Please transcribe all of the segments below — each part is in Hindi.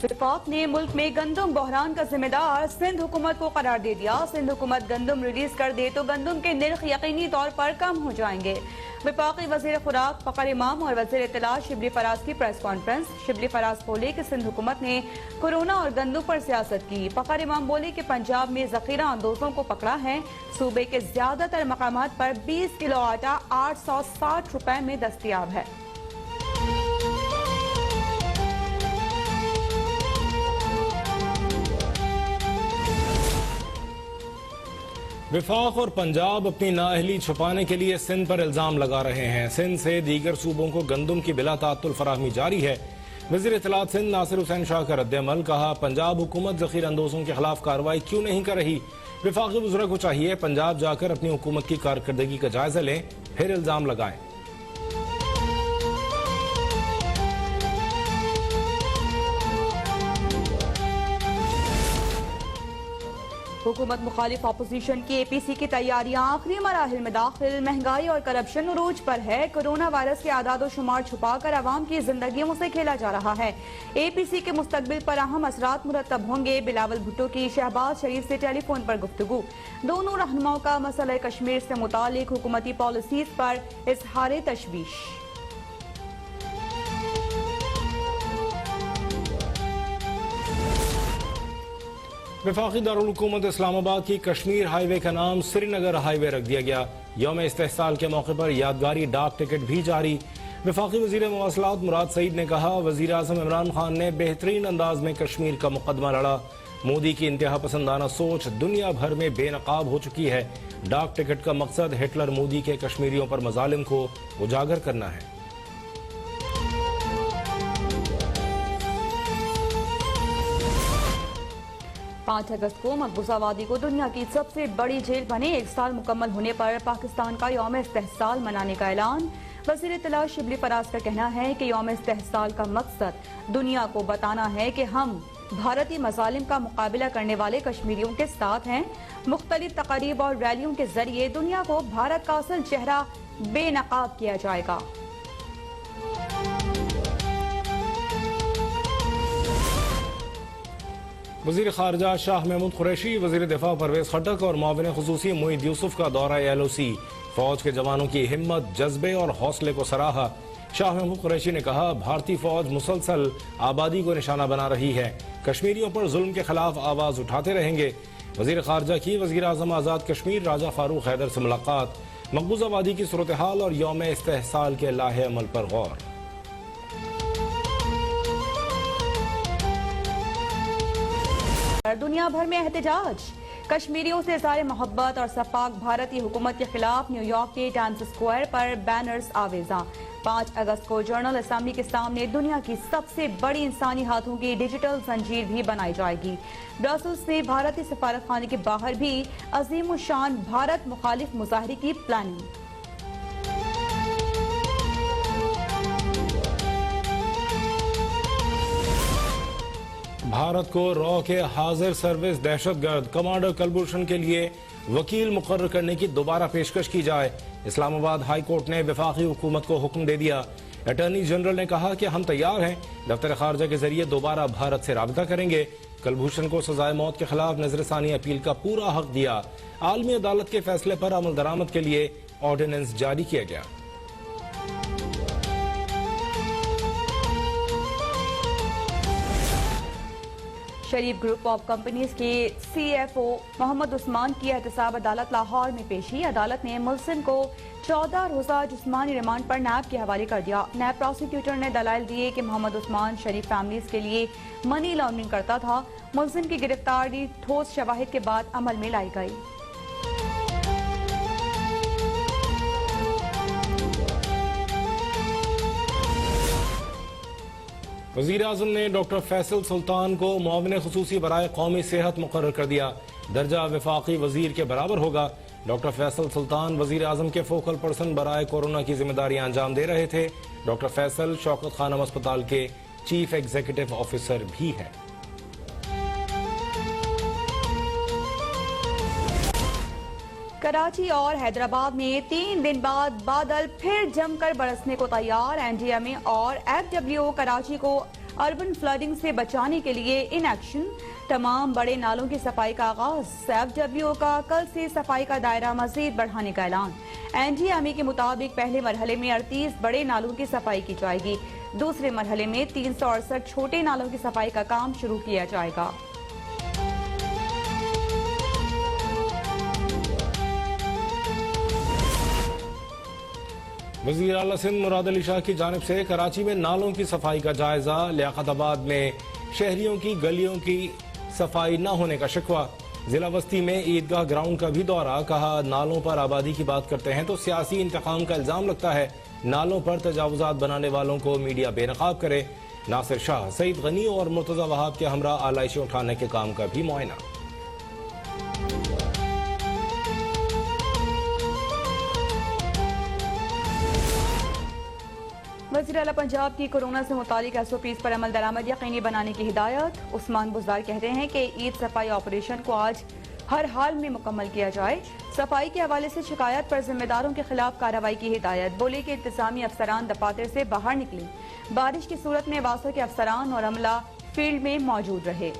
विफाक ने मुल्क में गंदम बहरान का जिम्मेदार सिंध हुकूमत को करार दे दिया। सिंध हुकूमत गंदम रिलीज कर दे तो गंदम के निर्ख यकीनी तौर पर कम हो जाएंगे। विफाकी वजीर खुराक फखर इमाम और वजीर इत्तला शिबली फराज की प्रेस कॉन्फ्रेंस। शिबली फराज बोले कि सिंध हुकूमत ने कोरोना और गंदम पर सियासत की। फखर इमाम बोले कि पंजाब में जखीरा अंदोजों को पकड़ा है। सूबे के ज्यादातर मकामात पर 20 किलो आटा 860 रुपए में दस्तयाब है। विफाक और पंजाब अपनी नाअहली छुपाने के लिए सिंध पर इल्जाम लगा रहे हैं। सिंध से दीगर सूबों को गंदम की बिला तात्तुल फराहमी जारी है। वज़ीर इत्तलात सिंध नासिर हुसैन शाह का रद्द-ए-अमल। कहा, पंजाब हुकूमत ज़ख़ीरा अंदोजों के खिलाफ कार्रवाई क्यों नहीं कर रही। विफाकी वज़रा को चाहिए पंजाब जाकर अपनी हुकूमत की कारकर्दगी का जायजा लें, फिर इल्जाम लगाएं। हुकूमत मुखालिफ अपोजिशन की APC की तैयारियां आखिरी मराहिल में दाखिल। महंगाई और करप्शन उरूज पर है। कोरोना वायरस के आदाद शुमार छुपाकर आवाम की जिंदगियों से खेला जा रहा है। APC के मुस्तकबिल पर अहम असरात मुरतब होंगे। बिलावल भुट्टो की शहबाज शरीफ से टेलीफोन पर गुफ्तगू। दोनों रहनुमाओं का मसला कश्मीर से मुतालिक हुकूमती पॉलिसीज पर इजहार तशवीश। वफाकी दारुल हुकूमत इस्लामाबाद की कश्मीर हाईवे का नाम श्रीनगर हाईवे रख दिया गया। यौम इस्तेहसाल के मौके पर यादगारी डाक टिकट भी जारी। वफाकी वजीर मवासलात मुराद सईद ने कहा, वजीर आज़म इमरान खान ने बेहतरीन अंदाज में कश्मीर का मुकदमा लड़ा। मोदी की इंतहा पसंदाना सोच दुनिया भर में बेनकाब हो चुकी है। डाक टिकट का मकसद हिटलर मोदी के कश्मीरियों पर मजालिम को उजागर करना है। 5 अगस्त को मकबूजा वादी को दुनिया की सबसे बड़ी जेल बने। 1 साल मुकम्मल होने पर पाकिस्तान का यौम इस्तेहसाल मनाने का ऐलान। वज़ीर इत्तला शिबली फराज का कहना है कि यौम इस्तेहसाल का मकसद दुनिया को बताना है कि हम भारतीय मजालिम का मुकाबला करने वाले कश्मीरियों के साथ हैं। मुख्तलिफ तकारीब और रैलियों के जरिए दुनिया को भारत का असल चेहरा बेनकाब किया जाएगा। वज़ीर ख़ारजा शाह महमूद कुरैशी, वज़ीर दिफा परवेज खट्टक और मुआविन ख़ुसूसी मोईद यूसुफ का दौरा LOC। फौज के जवानों की हिम्मत, जज्बे और हौसले को सराहा। शाह महमूद कुरैशी ने कहा, भारतीय फौज मुसलसल आबादी को निशाना बना रही है। कश्मीरियों पर जुल्म के खिलाफ आवाज उठाते रहेंगे। वज़ीर ख़ारजा की वज़ीर आज़म आज़ाद कश्मीर राजा फारूक हैदर से मुलाकात। मकबूजा वादी की सूरत हाल और यौम इस्तेहसाल के लाहे अमल पर गौर। दुनिया भर में एहतजाज। कश्मीरियों से इज़हार मोहब्बत और सपाक भारतीय हुकूमत के खिलाफ न्यूयॉर्क के टाइम्स स्क्वायर पर बैनर्स आवेजा। 5 अगस्त को जर्नल असेंबली के सामने दुनिया की सबसे बड़ी इंसानी हाथों की डिजिटल जंजीर भी बनाई जाएगी। ब्रसल्स में भारतीय सफारत खाने के बाहर भी अजीम शान भारत मुखालिफ मुजाहरे की प्लानिंग। भारत को रॉ के हाजिर सर्विस दहशतगर्द कमांडर कुलभूषण के लिए वकील मुकर्रर करने की दोबारा पेशकश की जाए। इस्लामाबाद हाई कोर्ट ने वफाकी हुकूमत को हुक्म दे दिया। अटॉर्नी जनरल ने कहा कि हम तैयार हैं, दफ्तर खारजा के जरिए दोबारा भारत से राबता करेंगे। कुलभूषण को सजाए मौत के खिलाफ नजरसानी अपील का पूरा हक दिया। आलमी अदालत के फैसले पर अमल दरामद के लिए ऑर्डिनेंस जारी किया गया। शरीफ ग्रुप ऑफ कंपनीज के CFO मोहम्मद उस्मान की एहतसाब अदालत लाहौर में पेशी। अदालत ने मुलजिम को 14 रोजा जिस्मानी रिमांड पर नैब के हवाले कर दिया। नैब प्रोसिक्यूटर ने दलाइल दिए कि मोहम्मद उस्मान शरीफ फैमिलीज के लिए मनी लॉन्ड्रिंग करता था। मुलजिम की गिरफ्तारी ठोस शवाहिद के बाद अमल में लाई गई। वज़ीर आज़म ने डॉक्टर फैसल सुल्तान को मुआविन ख़ुसूसी बराए कौमी सेहत मुकर्रर कर दिया। दर्जा वफाकी वज़ीर के बराबर होगा। डॉक्टर फैसल सुल्तान वज़ीर आज़म के फोकल पर्सन बराए कोरोना की जिम्मेदारियां अंजाम दे रहे थे। डॉक्टर फैसल शौकत खानम अस्पताल के चीफ एग्जीक्यूटिव ऑफिसर भी है। कराची और हैदराबाद में 3 दिन बाद बादल फिर जमकर बरसने को तैयार। NDMA और FWO कराची को अर्बन फ्लडिंग से बचाने के लिए इन एक्शन। तमाम बड़े नालों की सफाई का आगाज। एफडब्ल्यू का कल से सफाई का दायरा मजीद बढ़ाने का ऐलान। एनडीएमए के मुताबिक पहले मरहले में 38 बड़े नालों की सफाई की जाएगी। दूसरे मरहले में 368 छोटे नालों की सफाई का काम शुरू किया जाएगा। वज़ीर आला सिंध मुराद अली शाह की जानिब से कराची में नालों की सफाई का जायजा। लियाकताबाद में शहरियों की गलियों की सफाई न होने का शिकवा। जिला बस्ती में ईदगाह ग्राउंड का भी दौरा। कहा, नालों पर आबादी की बात करते हैं तो सियासी इंतकाम का इल्जाम लगता है। नालों पर तजावुजात बनाने वालों को मीडिया बेनकाब करे। नासिर शाह, सईद गनी और मुर्तजा वहाब के हमरा आलाइशें उठाने के काम का भी मुआयना। वज़ीर आला पंजाब की कोरोना से मुतालिक SOPs पर अमल दरामद यकीनी बनाने की हिदायत। उस्मान बुज़दार कहते हैं कि ईद सफाई ऑपरेशन को आज हर हाल में मुकम्मल किया जाए। सफाई के हवाले से शिकायत पर जिम्मेदारों के खिलाफ कार्रवाई की हिदायत। बोले कि इंतजामी अफसरान दफातर से बाहर निकले। बारिश की सूरत में वासा के अफसरान और अमला फील्ड में मौजूद रहे।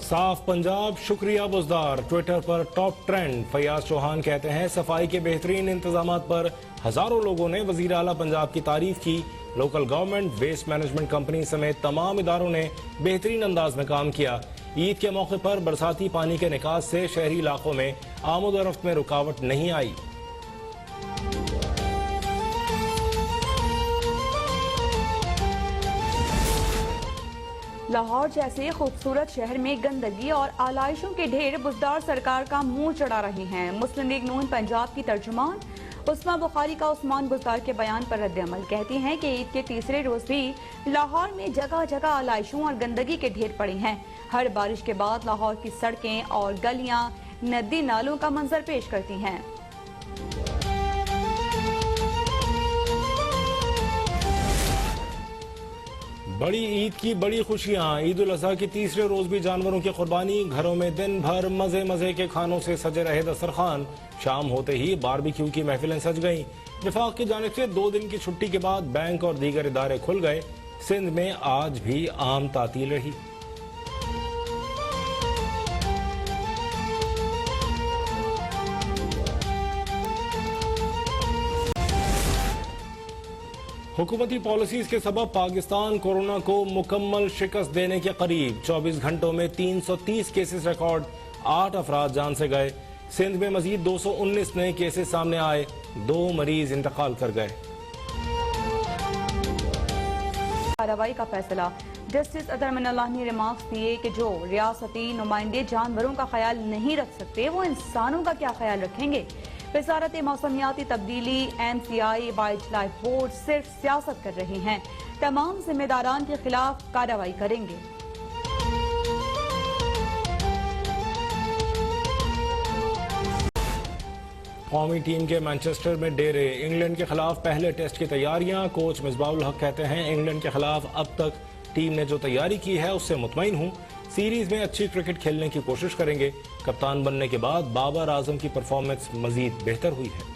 साफ पंजाब, शुक्रिया बुज़दार। ट्विटर पर टॉप ट्रेंड। फयाज चौहान कहते हैं, सफाई के बेहतरीन इंतजामात पर हजारों लोगों ने वज़ीर आला पंजाब की तारीफ की। Local government, waste management company समेत तमाम इदारों ने बेहतरीन अंदाज में काम किया। ईद के मौके पर बरसाती पानी के निकास से शहरी इलाकों में आमद-ओ-रफ्त में रुकावट नहीं आई। लाहौर जैसे खूबसूरत शहर में गंदगी और आलाइशों के ढेर बुज़दार सरकार का मुंह चढ़ा रहे हैं। मुस्लिम लीग नून पंजाब की तर्जुमान उस्मा बुखारी का उस्मान बुज़दार के बयान पर रद्द-ए-अमल। कहती हैं कि ईद के तीसरे रोज भी लाहौर में जगह जगह आलाइशों और गंदगी के ढेर पड़े हैं। हर बारिश के बाद लाहौर की सड़कें और गलियां नदी नालों का मंजर पेश करती हैं। बड़ी ईद की बड़ी खुशियां। ईद उल अजहा के तीसरे रोज भी जानवरों की कुर्बानी। घरों में दिन भर मजे मजे के खानों से सजे रहे दस्तरखान। शाम होते ही बारबेक्यू की महफिलें सज गईं। विफाक की जानिब से 2 दिन की छुट्टी के बाद बैंक और दीगर इदारे खुल गए। सिंध में आज भी आम तातील रही। हुकूमती पॉलिसीज के सबब पाकिस्तान कोरोना को मुकम्मल शिकस्त देने के करीब। 24 घंटों में 330 केसेस रिकॉर्ड। 8 अफराद जान से गए। सिंध में मजीद 219 नए केसेस सामने आए। 2 मरीज इंतकाल कर गए। कार्रवाई का फैसला। जस्टिस अतर मिनल्लाह ने रिमार्क्स दिए कि जो रियासती नुमाइंदे जानवरों का ख्याल नहीं रख सकते वो इंसानों का क्या ख्याल रखेंगे। वज़ारत मौसमियाती तब्दीली, MCI, वाइल्ड लाइफ बोर्ड सिर्फ सियासत कर रहे हैं। तमाम जिम्मेदारान के खिलाफ कार्रवाई करेंगे। कौमी टीम के मैनचेस्टर में डेरे। इंग्लैंड के खिलाफ पहले टेस्ट की तैयारियां। कोच मिसबाहुल हक कहते हैं, इंग्लैंड के खिलाफ अब तक टीम ने जो तैयारी की है उससे मुतमईन हूं। सीरीज में अच्छी क्रिकेट खेलने की कोशिश करेंगे। कप्तान बनने के बाद बाबर आजम की परफॉर्मेंस मजीद बेहतर हुई है।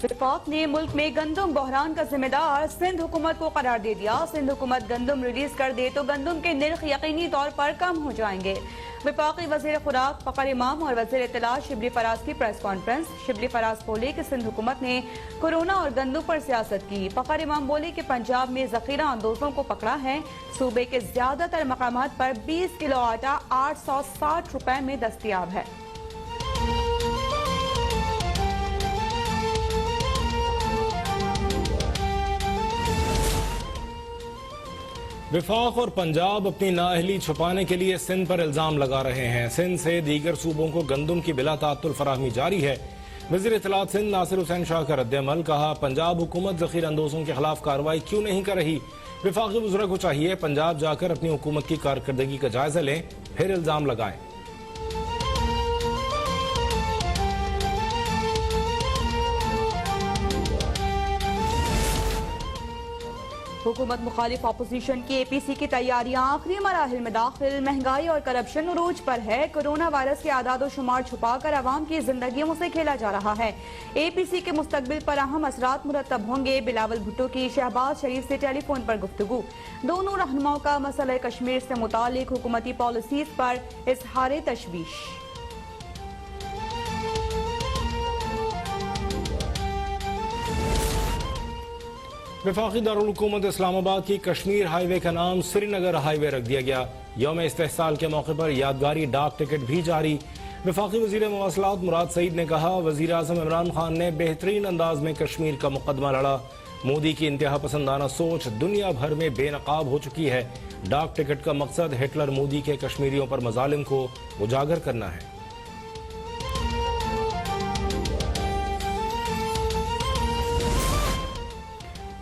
विफाक ने मुल्क में गंदम बहरान का जिम्मेदार सिंध हुकूमत को करार दे दिया। सिंध हुकूमत गंदम रिलीज कर दे तो गंदम के निर्ख यकीनी तौर पर कम हो जाएंगे। विफाकी वज़ीर खुराक फ़खर इमाम और वज़ीर इत्तलात शिबली फराज की प्रेस कॉन्फ्रेंस। शिबली फराज बोले कि सिंध हुकूमत ने कोरोना और गंदम पर सियासत की। फ़खर इमाम बोले कि पंजाब में जखीरा अंदोजों को पकड़ा है। सूबे के ज्यादातर मकामात पर 20 किलो आटा 860 रुपए में दस्तयाब है। विफाक और पंजाब अपनी नाअहली छुपाने के लिए सिंध पर इल्जाम लगा रहे हैं। सिंध से दीगर सूबों को गंदम की बिला तात्तुल फराहमी जारी है। वज़ीर इत्तलात सिंध नासिर हुसैन शाह का रद्द-ए-अमल। कहा, पंजाब हुकूमत ज़ख़ीरा अंदोजों के खिलाफ कार्रवाई क्यों नहीं कर रही। विफाकी वज़रा को चाहिए पंजाब जाकर अपनी हुकूमत की कारकर्दगी का जायजा लें, फिर इल्जाम लगाएं। हुकूमत मुखालिफ अपोजिशन की APC की तैयारियां आखिरी मराहिल में दाखिल। महंगाई और करप्शन उरूज पर है। कोरोना वायरस के आदाद शुमार छुपाकर आवाम की जिंदगियों से खेला जा रहा है। APC के मुस्तकबिल पर अहम असरात मुरतब होंगे। बिलावल भुट्टो की शहबाज शरीफ से टेलीफोन पर गुफ्तगू। दोनों रहनुमाओं का मसला कश्मीर से मुतालिक हुकूमती पॉलिसीज पर इजहार तशवीश। वफाकी दारुल हुकूमत इस्लामाबाद की कश्मीर हाईवे का नाम श्रीनगर हाईवे रख दिया गया। यौम इस्तेहसाल के मौके पर यादगारी डाक टिकट भी जारी। वफाकी वजीर मवासलात मुराद सईद ने कहा, वजीर आज़म इमरान खान ने बेहतरीन अंदाज में कश्मीर का मुकदमा लड़ा। मोदी की इंतहा पसंदाना सोच दुनिया भर में बेनकाब हो चुकी है। डाक टिकट का मकसद हिटलर मोदी के कश्मीरियों पर मजालिम को उजागर करना है।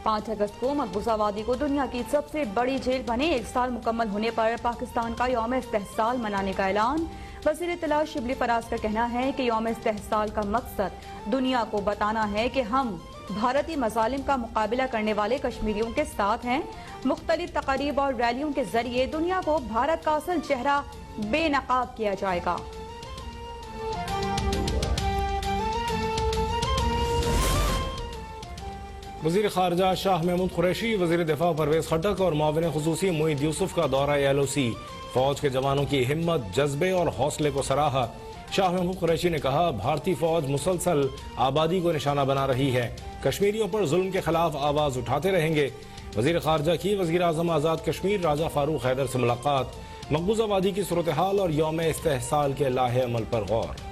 5 अगस्त को मकबूजा वादी को दुनिया की सबसे बड़ी जेल बने। 1 साल मुकम्मल होने पर पाकिस्तान का यौम इस्तेहसाल मनाने का ऐलान। वज़ीर इत्तला शिबली फराज का कहना है कि यौम इस्तेहसाल का मकसद दुनिया को बताना है कि हम भारतीय मजालिम का मुकाबला करने वाले कश्मीरियों के साथ हैं। मुख्तलिफ तकारीब और रैलियों के जरिए दुनिया को भारत का असल चेहरा बेनकाब किया जाएगा। वज़ीर ख़ारजा शाह महमूद कुरैशी, वज़ीर दिफा परवेज़ खट्टक और मुआविन ख़ुसूसी मोईद यूसुफ का दौरा LOC। फौज के जवानों की हिम्मत, जज्बे और हौसले को सराहा। शाह महमूद कुरैशी ने कहा, भारतीय फौज मुसलसल आबादी को निशाना बना रही है। कश्मीरियों पर जुल्म के खिलाफ आवाज उठाते रहेंगे। वज़ीर ख़ारजा की वज़ीर आज़म आज़ाद कश्मीर राजा फारूक हैदर से मुलाकात। मकबूजा वादी की सूरत हाल और यौम इस्तेहसाल के लाहे अमल पर गौर।